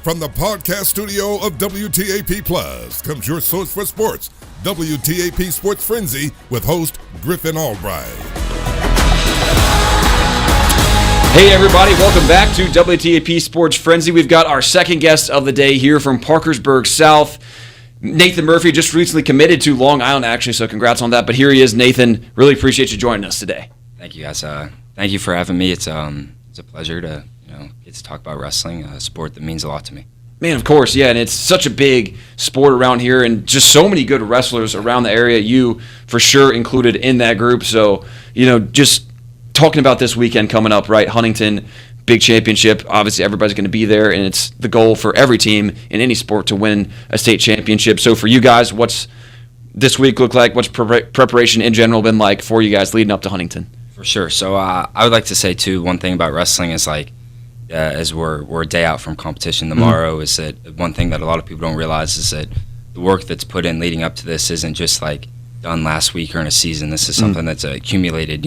From the podcast studio of WTAP Plus comes your source for sports, WTAP Sports Frenzy with host Griffin Albright. Hey everybody, welcome back to WTAP Sports Frenzy. We've got our second guest of the day here from Parkersburg South. Nathan Murphy just recently committed to Long Island, actually, so congrats on that. But here he is, Nathan. Really appreciate you joining us today. Thank you, guys. Thank you for having me. It's a pleasure to get to talk about wrestling, a sport that means a lot to me. Man, of course, yeah, and it's such a big sport around here, and just so many good wrestlers around the area. You, for sure, included in that group. So, just talking about this weekend coming up, right? Huntington, big championship. Obviously, everybody's going to be there, and it's the goal for every team in any sport to win a state championship. So for you guys, what's this week look like? What's preparation in general been like for you guys leading up to Huntington? For sure. So I would like to say, too, one thing about wrestling is, as we're a day out from competition tomorrow, is that one thing that a lot of people don't realize is that the work that's put in leading up to this isn't just, done last week or in a season. This is something that's accumulated,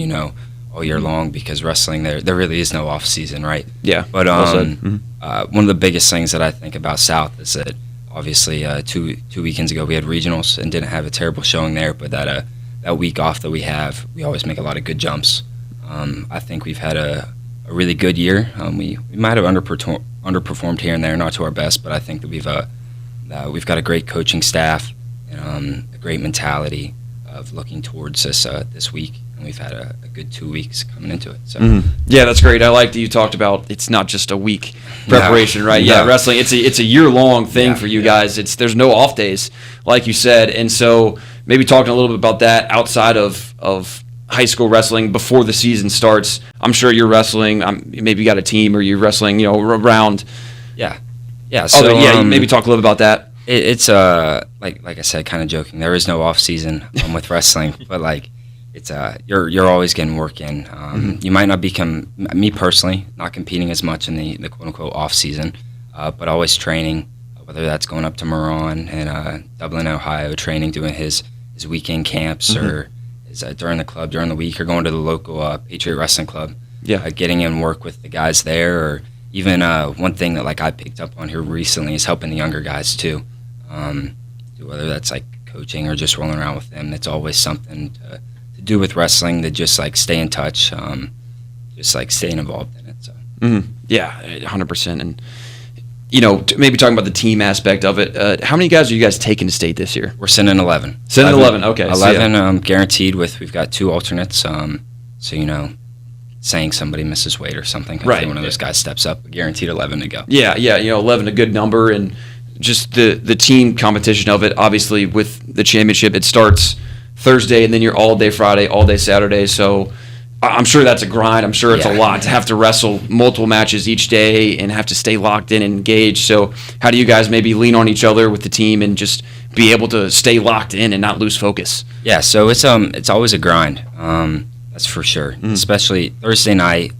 all year long, because wrestling, there really is no off season, right? Yeah. But one of the biggest things that I think about South is that obviously two weekends ago we had regionals and didn't have a terrible showing there, but that week off that we have, we always make a lot of good jumps. I think we've had a really good year. We might have underperformed here and there, not to our best, but I think that we've got a great coaching staff and a great mentality of looking towards this week. And we've had a good 2 weeks coming into it. So Yeah, that's great. I like that you talked about it's not just a week preparation, right? No. Yeah, wrestling, it's a year-long thing for you guys. There's no off days, like you said. And so maybe talking a little bit about that outside of high school wrestling before the season starts. I'm sure you're wrestling. Maybe you got a team or you're wrestling, around. Yeah. So maybe talk a little bit about that. It's like I said, kind of joking. There is no off season with wrestling, but it's you're always getting work in. You might not become, me personally, not competing as much in the quote unquote off season, but always training. Whether that's going up to Moran and Dublin, Ohio, training, doing his weekend camps, or is during the week, or going to the local Patriot Wrestling Club. Yeah, getting in work with the guys there, or even one thing that I picked up on here recently is helping the younger guys too. Whether that's coaching or just rolling around with them, it's always something to do with wrestling, to just stay in touch, just staying involved in it. So yeah, 100%. And maybe talking about the team aspect of it. How many guys are you guys taking to state this year? We're sending 11. Sending 11. Okay, 11 guaranteed. We've got 2 alternates. So saying somebody misses weight or something, right? One of those guys steps up. Guaranteed 11 to go. Yeah. 11 a good number, and just the team competition of it. Obviously, with the championship, it starts Thursday, and then you're all day Friday, all day Saturday. So I'm sure that's a grind. I'm sure it's a lot to have to wrestle multiple matches each day and have to stay locked in and engaged. So how do you guys maybe lean on each other with the team and just be able to stay locked in and not lose focus? Yeah, so it's always a grind. That's for sure. Especially Thursday night.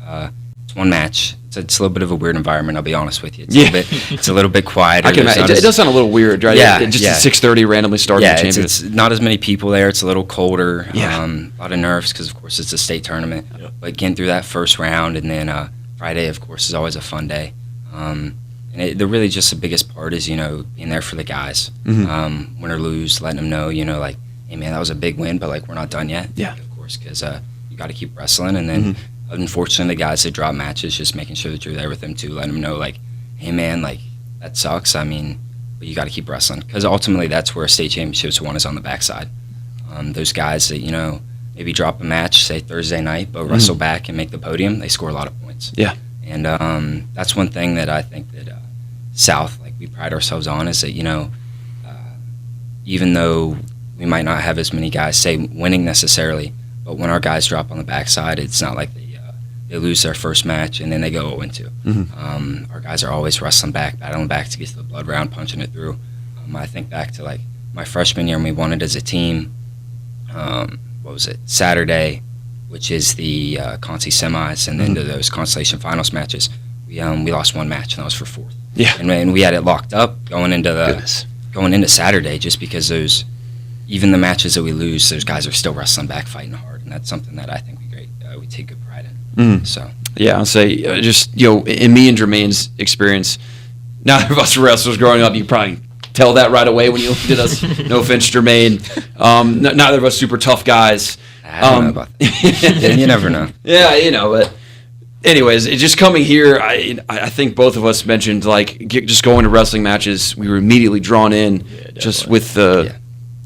It's one match. It's a little bit of a weird environment, I'll be honest with you. It's a little bit quieter. It does sound a little weird, right? Yeah. At 6:30 randomly starting the championship. It's not as many people there. It's a little colder. A lot of nerves because, of course, it's a state tournament. Yep. But getting through that first round, and then Friday, of course, is always a fun day. And really just the biggest part is, being there for the guys. Win or lose, letting them know, hey, man, that was a big win, but, we're not done yet. Yeah. Of course, because you got to keep wrestling. And then, unfortunately, the guys that drop matches, just making sure that you're there with them, too, letting them know, hey, man, that sucks. I mean, but you got to keep wrestling. Because ultimately, that's where a state championship's won, is on the backside. Those guys that, maybe drop a match, say Thursday night, but wrestle back and make the podium, they score a lot of points. Yeah. And that's one thing that I think that South, we pride ourselves on, is that, even though we might not have as many guys, say, winning necessarily, but when our guys drop on the backside, it's not like they lose their first match and then they go 0-2. Our guys are always wrestling back, battling back to get to the blood round, punching it through. I think back to my freshman year when we won it as a team. Saturday, which is the Conci semis, and then to those Constellation Finals matches, we lost one match, and that was for 4th. Yeah, and we had it locked up going into Saturday, just because even the matches that we lose, those guys are still wrestling back, fighting hard, and that's something that I think we take good pride in. So yeah, I'll say just in me and Jermaine's experience, neither of us were wrestlers growing up. You probably tell that right away when you looked at us. No offense, Jermaine. Neither of us super tough guys. I don't know about that. You never know. Yeah, but anyways, just coming here, I think both of us mentioned just going to wrestling matches. We were immediately drawn in just with the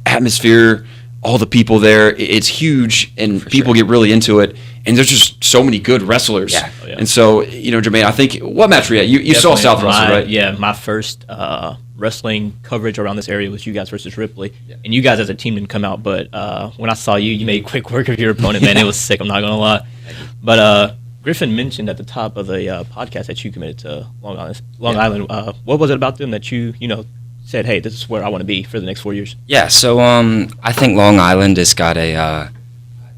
atmosphere, all the people there. It's huge, and people get really into it. And there's just so many good wrestlers. Yeah. Oh, yeah. And so, Jermaine, I think, what match were you at? You saw South wrestle, right? Yeah, my first wrestling coverage around this area was you guys versus Ripley. Yeah. And you guys as a team didn't come out, but when I saw you made quick work of your opponent, man. It was sick, I'm not going to lie. But Griffin mentioned at the top of the podcast that you committed to Long Island. What was it about them that you said, hey, this is where I want to be for the next 4 years? Yeah, so I think Long Island has got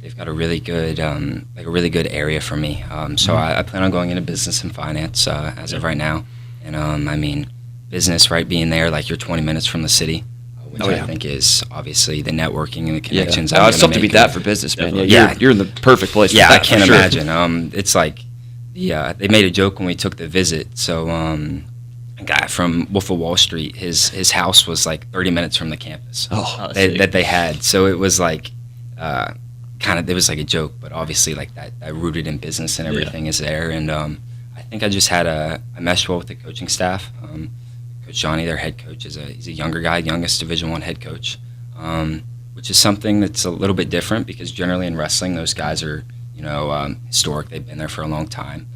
they've got a really good area for me. So I plan on going into business and finance as of right now. And I mean, business, right, being there, like you're 20 minutes from the city, which I think is obviously the networking and the connections. Yeah, it's tough to beat that for business, man. You're in the perfect place. Yeah, for that, I can't for sure. imagine. It's like they made a joke when we took the visit. So a guy from Wolf of Wall Street, his house was like 30 minutes from the campus that they had. So it was like it was like a joke, but obviously like that rooted in business and everything is there. And I think I just had I meshed well with the coaching staff. Coach Johnny, their head coach, he's a younger guy, youngest Division I head coach, which is something that's a little bit different because generally in wrestling those guys are historic. They've been there for a long time,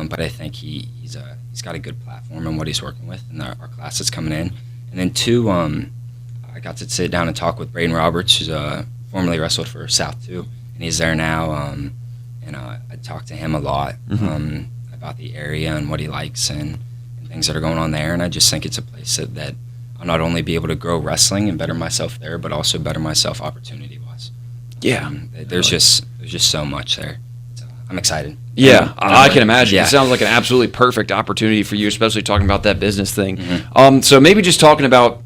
but I think he's got a good platform in what he's working with, and our class is coming in. And then two, I got to sit down and talk with Braden Roberts, who's formerly wrestled for South 2, and he's there now. And I talked to him a lot about the area and what he likes and things that are going on there. And I just think it's a place that I'll not only be able to grow wrestling and better myself there, but also better myself opportunity-wise. Yeah. There's just so much there. So I'm excited. Yeah, I can imagine. Yeah. It sounds like an absolutely perfect opportunity for you, especially talking about that business thing. Mm-hmm. So maybe just talking about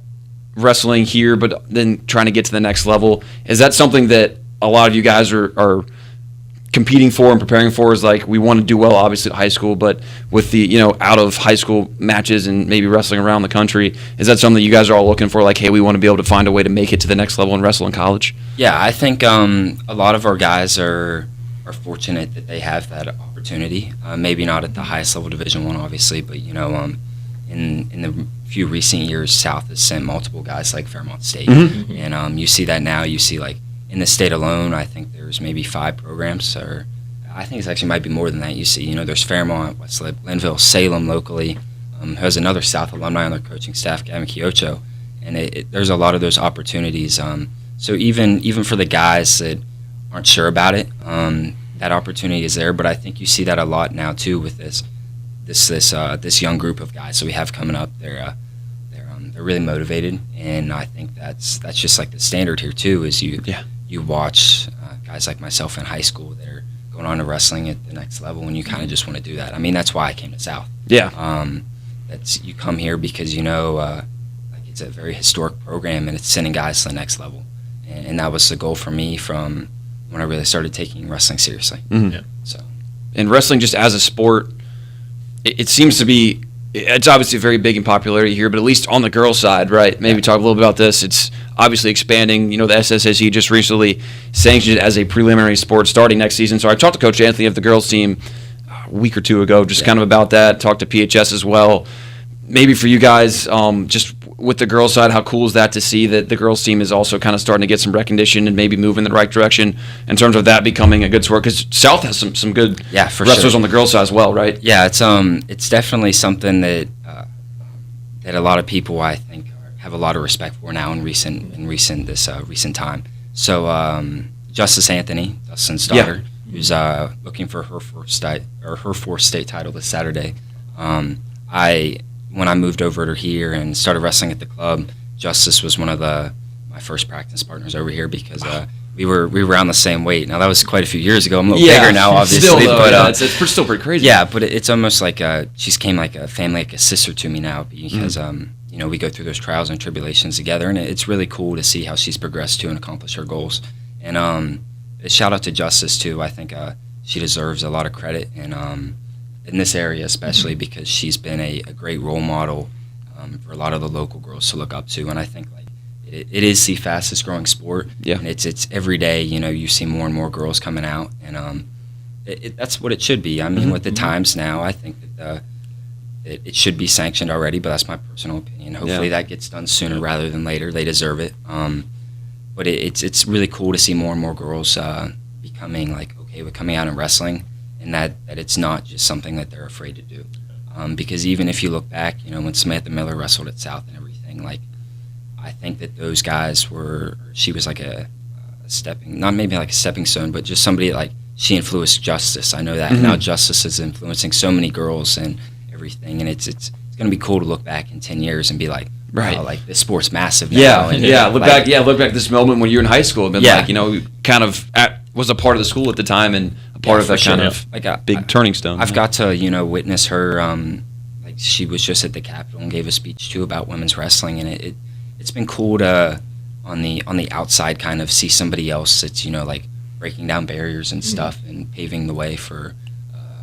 wrestling here, but then trying to get to the next level. Is that something that a lot of you guys are competing for and preparing for? Is like, we want to do well, obviously, at high school, but with the, out of high school matches and maybe wrestling around the country, is that something you guys are all looking for? Like, hey, we want to be able to find a way to make it to the next level and wrestle in college? Yeah, I think a lot of our guys are fortunate that they have that opportunity. Maybe not at the highest level Division I, obviously, but in the few recent years, South has sent multiple guys like Fairmont State, and you see that now. You see like in the state alone, I think there's maybe 5 programs, or I think it actually might be more than that. You see, there's Fairmont, Westlake, Glenville, Salem locally. There's another South alumni on their coaching staff, Gavin Kiocho, and there's a lot of those opportunities. So even for the guys that aren't sure about it, that opportunity is there. But I think you see that a lot now too with this young group of guys that we have coming up. They're really motivated, and I think that's just like the standard here too. Is you watch guys like myself in high school that are going on to wrestling at the next level, and you kind of just want to do that. I mean, that's why I came to South. Yeah. You come here because like it's a very historic program, and it's sending guys to the next level. And that was the goal for me from when I really started taking wrestling seriously. Mm-hmm. Yeah. So, and wrestling just as a sport, it seems to be, it's obviously very big in popularity here, but at least on the girls' side, right? Maybe talk a little bit about this. It's obviously expanding. The SSSE just recently sanctioned it as a preliminary sport starting next season. So I talked to Coach Anthony of the girls' team a week or two ago, just kind of about that. Talked to PHS as well. Maybe for you guys, just with the girls' side, how cool is that to see that the girls' team is also kind of starting to get some recognition and maybe move in the right direction in terms of that becoming a good sport? Because South has some good wrestlers on the girls' side as well, right? Yeah, it's definitely something that a lot of people, I think, have a lot of respect for now in recent time. So Justice Anthony, Dustin's daughter, who's looking for her fourth state title this Saturday. When I moved over to here and started wrestling at the club, Justice was one of my first practice partners over here because we were around the same weight. Now that was quite a few years ago. I'm a little bigger now, obviously. Still, but it's still pretty crazy. Yeah, but it's almost like she's came like a family, like a sister to me now because we go through those trials and tribulations together, and it's really cool to see how she's progressed to and accomplished her goals. And a shout out to Justice too. I think she deserves a lot of credit and. In this area especially because she's been a great role model for a lot of the local girls to look up to. And I think like it is the fastest growing sport. Yeah. And it's every day, you see more and more girls coming out, and that's what it should be. I mean, with the times now, I think that it should be sanctioned already, but that's my personal opinion. Hopefully that gets done sooner rather than later. They deserve it. But it's really cool to see more and more girls becoming like okay with coming out and wrestling, and that it's not just something that they're afraid to do. Because even if you look back, when Samantha Miller wrestled at South and everything, like I think that those guys she was like a not maybe like a stepping stone, but just somebody like she influenced Justice. I know that now Justice is influencing so many girls and everything, and it's going to be cool to look back in 10 years and be like, right, wow, like this sport's massive now. Yeah, look back at this moment when you were in high school and been kind of was a part of the school at the time and a part of that kind of big turning stone. I've got to witness her. Like she was just at the Capitol and gave a speech too about women's wrestling, and it's been cool to on the outside kind of see somebody else that's like breaking down barriers and stuff and paving the way for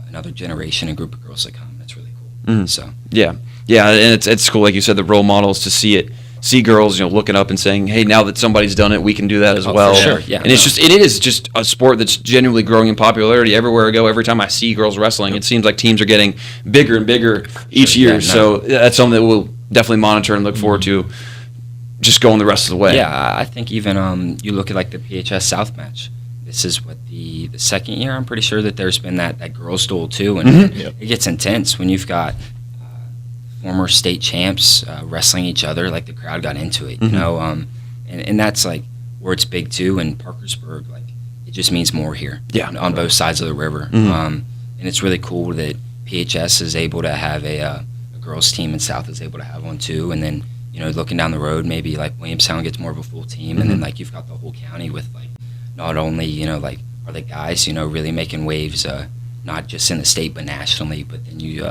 another generation and group of girls to come. It's really cool. So yeah, and it's cool, like you said, the role models to see girls looking up and saying, hey, now that somebody's done it, we can do that as well. For sure. Yeah, and it is just a sport that's genuinely growing in popularity everywhere I go. Every time I see girls wrestling, it seems like teams are getting bigger and bigger each year. So that's something that we'll definitely monitor and look forward to just going the rest of the way. Yeah, I think even you look at like the PHS South match. This is what the second year, I'm pretty sure, that there's been that girls' duel too, and it gets intense when you've got former state champs wrestling each other. Like the crowd got into it, and that's like where it's big too. In Parkersburg, like it just means more here, on both sides of the river, and it's really cool that PHS is able to have a girls' team and South is able to have one too, and then looking down the road, maybe like Williamstown gets more of a full team, and then like you've got the whole county with like. Not only, like, are the guys, really making waves, not just in the state but nationally, but then you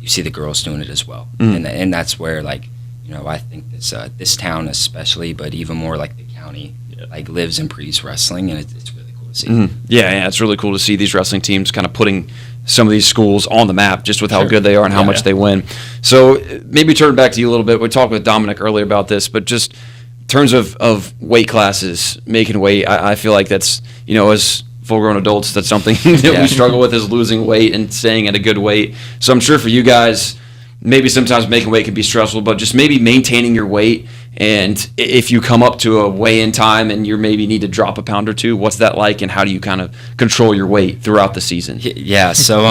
see the girls doing it as well. And that's where, like, I think this town especially, but even more like the county, like lives and breathes wrestling, and it's really cool to see. Yeah, it's really cool to see these wrestling teams kind of putting some of these schools on the map just with how good they are and how much they win. So maybe turn back to you a little bit. We talked with Dominic earlier about this, but just in terms of weight classes, making weight, I feel like that's, as full-grown adults, that's something that we struggle with, is losing weight and staying at a good weight. So I'm sure for you guys, maybe sometimes making weight can be stressful, but just maybe maintaining your weight. And if you come up to a weigh-in time and you maybe need to drop a pound or two, what's that like, and how do you kind of control your weight throughout the season? Yeah, so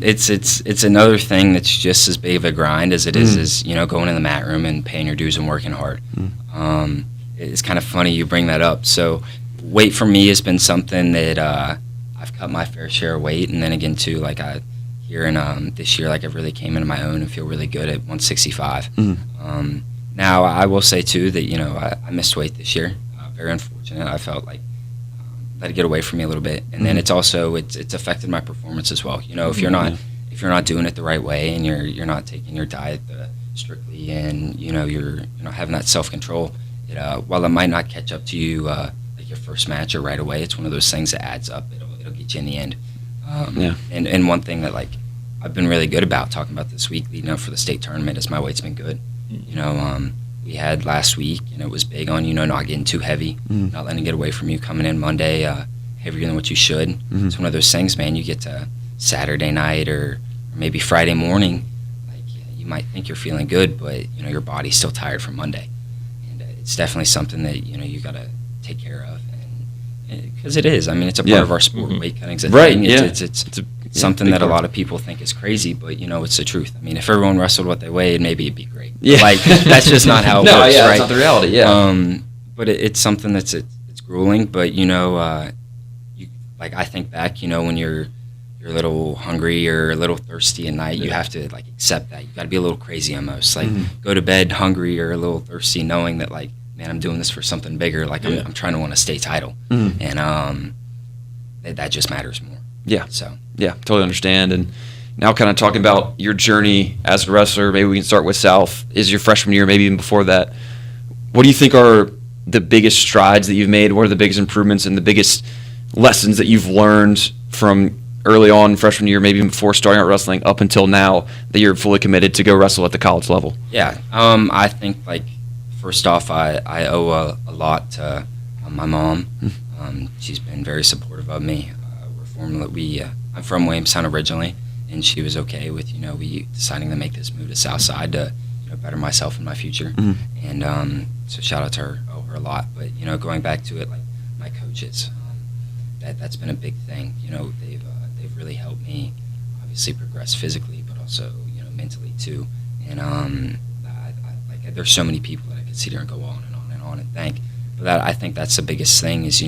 it's another thing that's just as big of a grind as it is going in the mat room and paying your dues and working hard. It's kind of funny you bring that up. So weight for me has been something that I've cut my fair share of weight, and then again too, like here in this year, like I really came into my own and feel really good at 165. Now, I will say, too, that, I missed weight this year. Very unfortunate. I felt like let it get away from me a little bit. And then it's also, it's affected my performance as well. If you're not doing it the right way and you're not taking your diet strictly and, you're not having that self-control, while it might not catch up to you like your first match or right away, it's one of those things that adds up. It'll get you in the end. And one thing that, like, I've been really good about talking about this week leading up for the state tournament is my weight's been good. We had last week, it was big on, not getting too heavy, not letting it get away from you, coming in Monday heavier than what you should. It's one of those things, man, you get to Saturday night or maybe Friday morning, like you might think you're feeling good, but, your body's still tired from Monday. And it's definitely something that, you got to take care of. Because it is. I mean, it's a part of our sport. Weight cutting's a thing. It's something that a lot of people think is crazy, but, it's the truth. I mean, if everyone wrestled what they weighed, maybe it'd be great. Like, that's just not how it works, right? That's not the reality, But it's something that's it's grueling, but, I think back, when you're a little hungry or a little thirsty at night, you have to, like, accept that. You got to be a little crazy almost. Like, go to bed hungry or a little thirsty, knowing that, like, man, I'm doing this for something bigger. Like, I'm trying to win a state title. And that just matters more. So Totally understand. And now kind of talking about your journey as a wrestler, maybe we can start with South. Is your freshman year, maybe even before that, what do you think are the biggest strides that you've made? What are the biggest improvements and the biggest lessons that you've learned from early on freshman year, maybe even before starting out wrestling, up until now that you're fully committed to go wrestle at the college level? Yeah, I think like first off, I owe a lot to my mom. She's been very supportive of me. I'm from Williamstown originally, and she was okay with we deciding to make this move to Southside to better myself in my future. And so shout out to her, owe her a lot. But going back to it, like my coaches, that's been a big thing. They've really helped me obviously progress physically, but also mentally too. And there's so many people that I could sit here and go on and on and on and thank. But I think that's the biggest thing is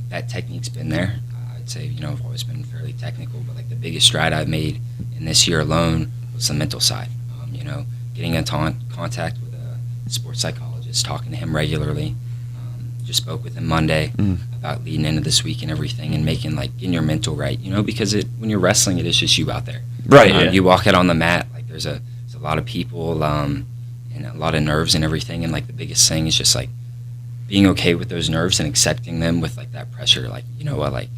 that technique's been there. I'd say I've always been fairly technical, but like the biggest stride I've made in this year alone was the mental side. Getting in contact with a sports psychologist, talking to him regularly. Just spoke with him Monday about leading into this week and everything, and getting your mental right. Because when you're wrestling, it is just you out there. Right. You walk out on the mat, like there's a lot of people and a lot of nerves and everything, and like the biggest thing is just like being okay with those nerves and accepting them with like that pressure. Like like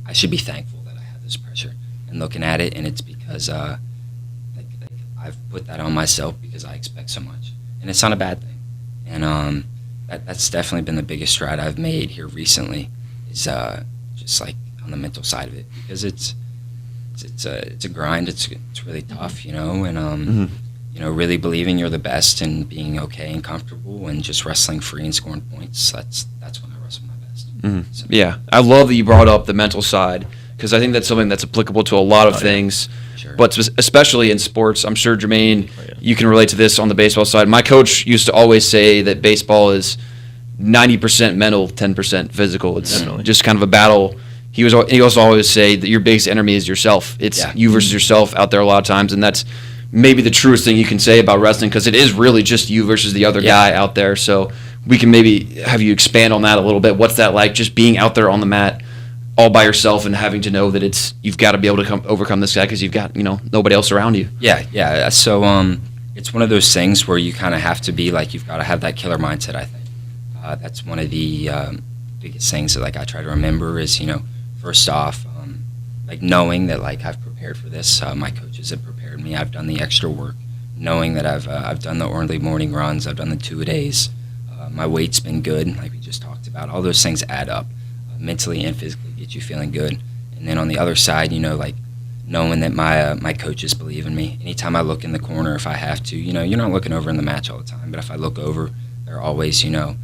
I should be thankful that I have this pressure, and looking at it, and it's because I've put that on myself because I expect so much, and it's not a bad thing. And that's definitely been the biggest stride I've made here recently, is just like on the mental side of it, because it's a grind. It's really tough, and really believing you're the best and being okay and comfortable and just wrestling free and scoring points. That's when I wrestle my best. So. Yeah, I love that you brought up the mental side, because I think that's something that's applicable to a lot of things. Sure. But especially in sports. I'm sure, Jermaine, you can relate to this on the baseball side. My coach used to always say that baseball is 90% mental, 10% physical. It's just kind of a battle. He also always say that your biggest enemy is yourself. It's you versus yourself out there a lot of times, and that's maybe the truest thing you can say about wrestling, because it is really just you versus the other guy out there. So we can maybe have you expand on that a little bit. What's that like, just being out there on the mat all by yourself and having to know that you've got to be able to overcome this guy because you've got nobody else around you? Yeah. So it's one of those things where you kind of have to be like, you've got to have that killer mindset. I think that's one of the biggest things that like I try to remember is first off, like knowing that like I've prepared for this. My coaches have prepared me. I've done the extra work, knowing that I've done the early morning runs. I've done the 2-a-days. My weight's been good, like we just talked about. All those things add up, mentally and physically, get you feeling good. And then on the other side, like knowing that my coaches believe in me. Anytime I look in the corner, if I have to, you're not looking over in the match all the time, but if I look over, they're always, they're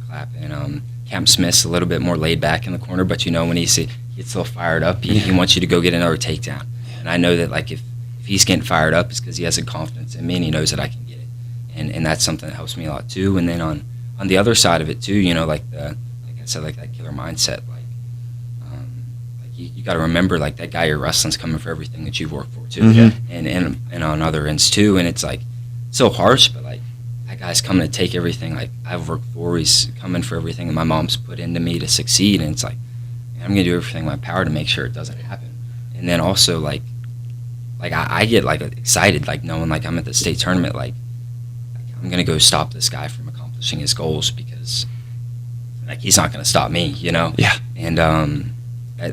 clapping. Cam Smith's a little bit more laid back in the corner, but when he gets a little fired up, he wants you to go get another takedown. And I know that like if he's getting fired up, it's because he has a confidence in me and he knows that I can get it. And that's something that helps me a lot too. And then on the other side of it too, like I said, like that killer mindset, you got to remember like that guy you're wrestling's coming for everything that you've worked for too, and on other ends too. And it's like so harsh, but like that guy's coming to take everything like I've worked for. He's coming for everything that my mom's put into me to succeed, and it's like I'm gonna do everything in my power to make sure it doesn't happen. And then also like I get like excited like knowing like I'm at the state tournament, like I'm gonna go stop this guy from accomplishing his goals, because like he's not gonna stop me, And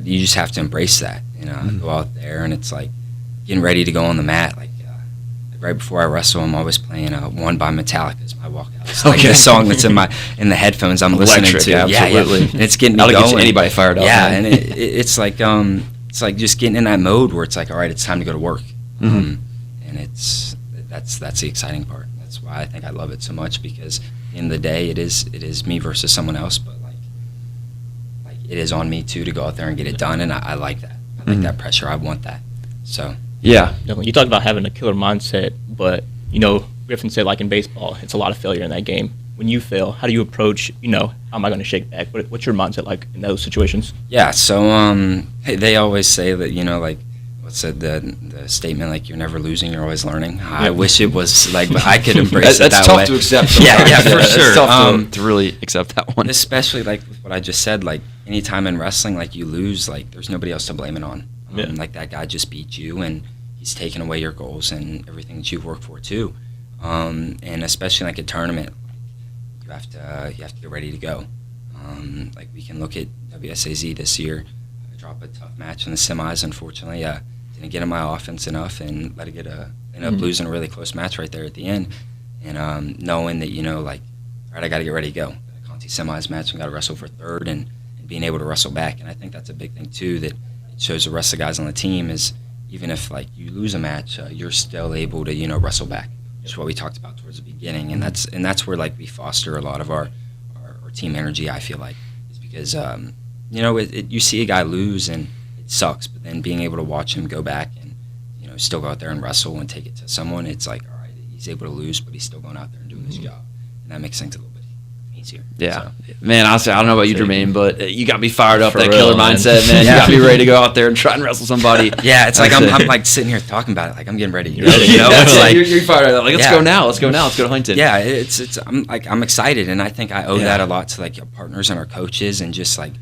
you just have to embrace that, go out there, and it's like getting ready to go on the mat. Like right before I wrestle, I'm always playing "One" by Metallica as my walkout. It's like the song that's in the headphones I'm listening to. Absolutely. And it's getting me That'll going. get anybody fired up. Yeah, and it's like just getting in that mode where it's like, all right, it's time to go to work. And that's the exciting part. That's why I think I love it so much, because at the end of the day, it is me versus someone else, but like it is on me too to go out there and get it done, and I like that. I like that pressure. I want that. So yeah, you talked about having a killer mindset, but Griffin said like in baseball, it's a lot of failure in that game. When you fail, how do you approach? How am I going to shake back? What's your mindset like in those situations? Yeah. So they always say that like what's the statement, like you're never losing, you're always learning. I wish it was like I could embrace it that way. That's tough to accept. Yeah, for sure. It's tough to really accept that one. Especially like with what I just said, like anytime in wrestling, like you lose, like there's nobody else to blame it on. Like that guy just beat you, and he's taking away your goals and everything that you've worked for too. And especially like a tournament, you have to get ready to go. Like we can look at WSAZ this year. drop a tough match in the semis. Unfortunately, didn't get in my offense enough and let it get end up losing a really close match right there at the end. And knowing that, all right, I got to get ready to go. The Conti semis match, and got to wrestle for third and being able to wrestle back. And I think that's a big thing too, that it shows the rest of the guys on the team is even if you lose a match, you're still able to wrestle back. Which is what we talked about towards the beginning, and that's where we foster a lot of our team energy. I feel like is because you see a guy lose and it sucks, but then being able to watch him go back and still go out there and wrestle and take it to someone, it's all right, he's able to lose, but he's still going out there and doing his job, and that makes things a little bit easier. Yeah, so. Man, honestly, I don't know about you, Jermaine, but you got me fired up. For that real, killer man. mindset, man. Yeah. You got me ready to go out there and try and wrestle somebody. Yeah, it's I'm sitting here talking about it, I'm getting ready. You're fired up. Let's go now. Let's go to Huntington. Yeah, it's I'm excited, and I think I owe that a lot to our partners and our coaches, and just like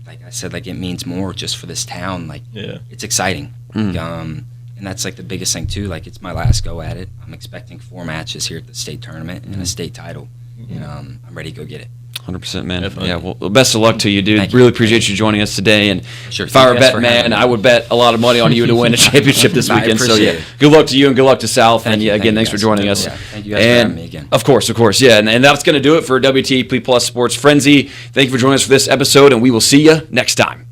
I said, it means more just for this town. It's exciting. And that's the biggest thing too. It's my last go at it. I'm expecting 4 matches here at the state tournament and a state title, and I'm ready to go get it. 100%, man. Definitely. Yeah, well, best of luck to you, dude. Thank you. Really appreciate you joining us today. And Sure. if I were a Thank you guys bet for man, having me. I would bet a lot of money on you to win a championship this I weekend. So, appreciate it. good luck to you and good luck to South. Thank and you. again, thanks Thank for you joining guys. us. Yeah. Thank you guys for having me again. Of course. Yeah. And that's going to do it for WTAP Plus Sports Frenzy. Thank you for joining us for this episode, and we will see you next time.